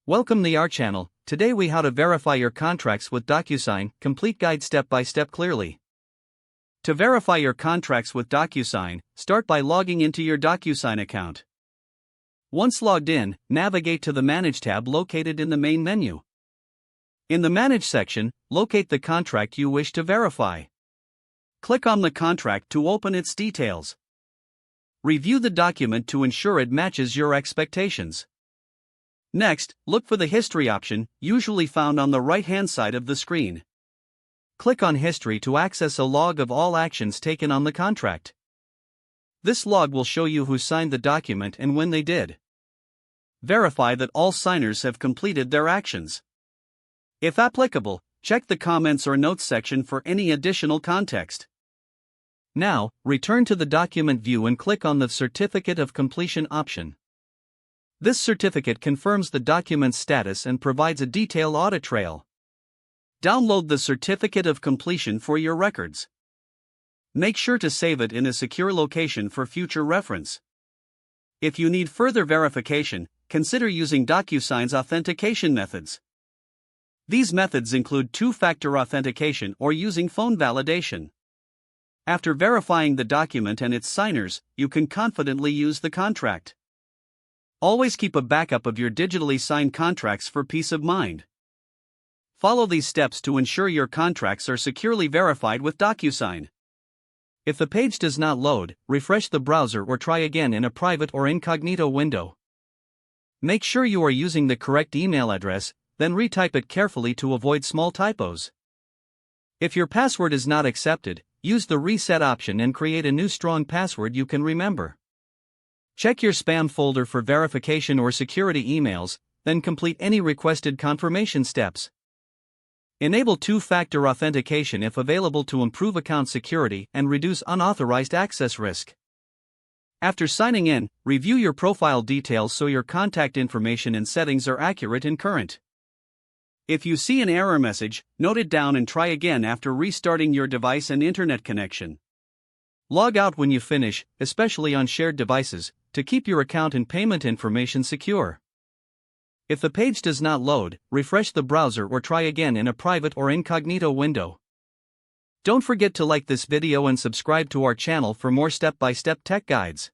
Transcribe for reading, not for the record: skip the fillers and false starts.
Welcome to our channel. Today we how to verify your contracts with DocuSign, complete guide step by step clearly. To verify your contracts with DocuSign, start by logging into your DocuSign account. Once logged in, navigate to the Manage tab located in the main menu. In the Manage section, locate the contract you wish to verify. Click on the contract to open its details. Review the document to ensure it matches your expectations. Next, look for the History option, usually found on the right-hand side of the screen. Click on History to access a log of all actions taken on the contract. This log will show you who signed the document and when they did. Verify that all signers have completed their actions. If applicable, check the Comments or Notes section for any additional context. Now, return to the document view and click on the Certificate of Completion option. This certificate confirms the document's status and provides a detailed audit trail. Download the Certificate of Completion for your records. Make sure to save it in a secure location for future reference. If you need further verification, consider using DocuSign's authentication methods. These methods include two-factor authentication or using phone validation. After verifying the document and its signers, you can confidently use the contract. Always keep a backup of your digitally signed contracts for peace of mind. Follow these steps to ensure your contracts are securely verified with DocuSign. If the page does not load, refresh the browser or try again in a private or incognito window. Make sure you are using the correct email address, then retype it carefully to avoid small typos. If your password is not accepted, use the Reset option and create a new strong password you can remember. Check your spam folder for verification or security emails, then complete any requested confirmation steps. Enable two-factor authentication if available to improve account security and reduce unauthorized access risk. After signing in, review your profile details so your contact information and settings are accurate and current. If you see an error message, note it down and try again after restarting your device and internet connection. Log out when you finish, especially on shared devices, to keep your account and payment information secure. If the page does not load, refresh the browser or try again in a private or incognito window. Don't forget to like this video and subscribe to our channel for more step-by-step tech guides.